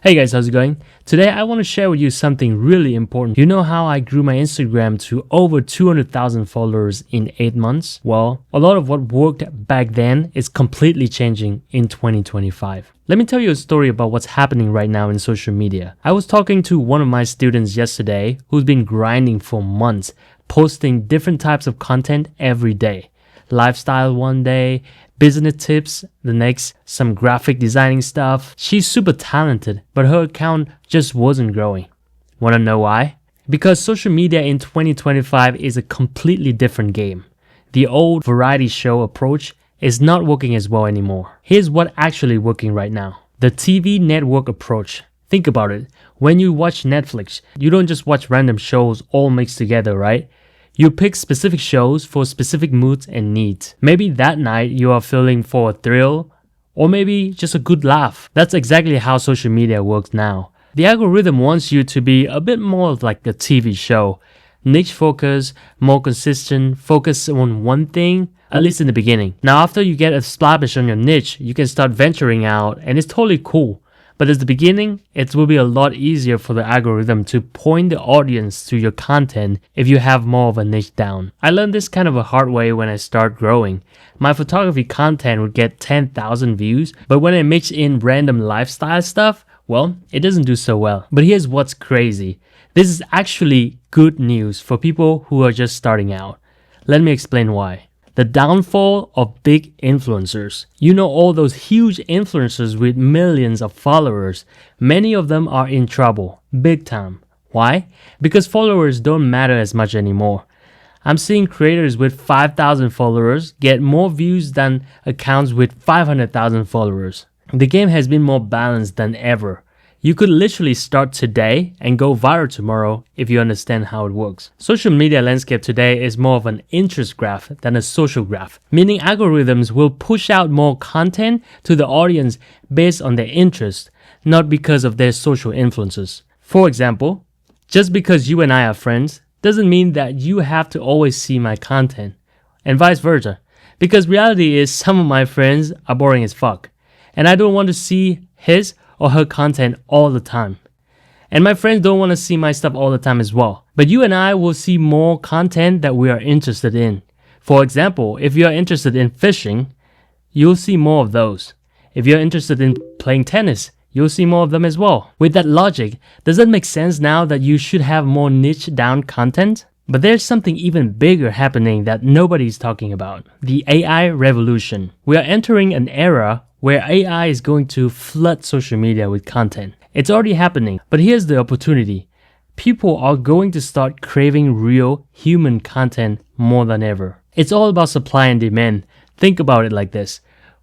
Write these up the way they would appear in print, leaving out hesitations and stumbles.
Hey guys, how's it going? Today I want to share with you something really important. You know how I grew my Instagram to over 200,000 followers in 8 months? Well, a lot of what worked back then is completely changing in 2025. Let me tell you a story about what's happening right now in social media. I was talking to one of my students yesterday who's been grinding for months, posting different types of content every day. Lifestyle one day, business tips the next, some graphic designing stuff. She's super talented, but her account just wasn't growing. Wanna know why? Because social media in 2025 is a completely different game. The old variety show approach is not working as well anymore. Here's what actually working right now. The TV network approach. Think about it. When you watch Netflix, you don't just watch random shows all mixed together, right? You pick specific shows for specific moods and needs. Maybe that night you are feeling for a thrill, or maybe just a good laugh. That's exactly how social media works now. The algorithm wants you to be a bit more like a TV show. Niche focus, more consistent, focus on one thing, at least in the beginning. Now after you get established on your niche, you can start venturing out and it's totally cool. But at the beginning, it will be a lot easier for the algorithm to point the audience to your content if you have more of a niche down. I learned this kind of a hard way when I started growing. My photography content would get 10,000 views, but when I mix in random lifestyle stuff, well, it doesn't do so well. But here's what's crazy. This is actually good news for people who are just starting out. Let me explain why. The downfall of big influencers. You know all those huge influencers with millions of followers. Many of them are in trouble, big time. Why? Because followers don't matter as much anymore. I'm seeing creators with 5,000 followers get more views than accounts with 500,000 followers. The game has been more balanced than ever. You could literally start today and go viral tomorrow if you understand how it works. Social media landscape today is more of an interest graph than a social graph, meaning algorithms will push out more content to the audience based on their interest, not because of their social influences. For example, just because you and I are friends doesn't mean that you have to always see my content, and vice versa. Because reality is some of my friends are boring as fuck, and I don't want to see his or her content all the time. And my friends don't want to see my stuff all the time as well. But you and I will see more content that we are interested in. For example, if you are interested in fishing, you'll see more of those. If you're interested in playing tennis, you'll see more of them as well. With that logic, does it make sense now that you should have more niche down content? But there's something even bigger happening that nobody's talking about. The AI revolution. We are entering an era where AI is going to flood social media with content. It's already happening, but here's the opportunity. People are going to start craving real human content more than ever. It's all about supply and demand. Think about it like this.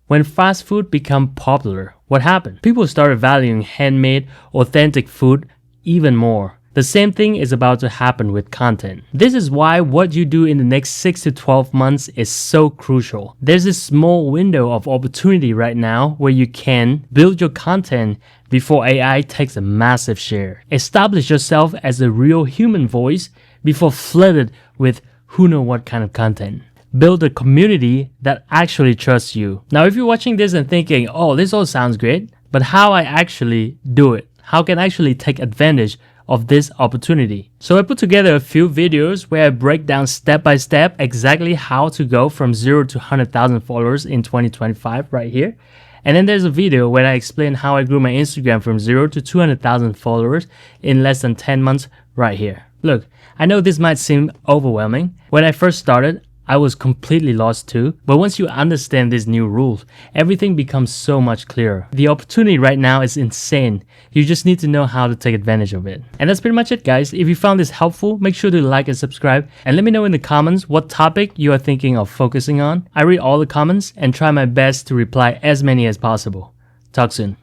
When fast food became popular, what happened? People started valuing handmade, authentic food even more. The same thing is about to happen with content. This is why what you do in the next 6 to 12 months is so crucial. There's this small window of opportunity right now where you can build your content before AI takes a massive share. Establish yourself as a real human voice before flooded with who knows what kind of content. Build a community that actually trusts you. Now, if you're watching this and thinking, oh, this all sounds great, but how I actually do it? How can I actually take advantage of this opportunity? So I put together a few videos where I break down step by step exactly how to go from 0 to 100,000 followers in 2025 right here. And then there's a video where I explain how I grew my Instagram from 0 to 200,000 followers in less than 10 months right here. Look, I know this might seem overwhelming. When I first started, I was completely lost too, but once you understand these new rules, everything becomes so much clearer. The opportunity right now is insane. You just need to know how to take advantage of it. And that's pretty much it, guys. If you found this helpful, make sure to like and subscribe, and let me know in the comments what topic you are thinking of focusing on. I read all the comments and try my best to reply as many as possible. Talk soon.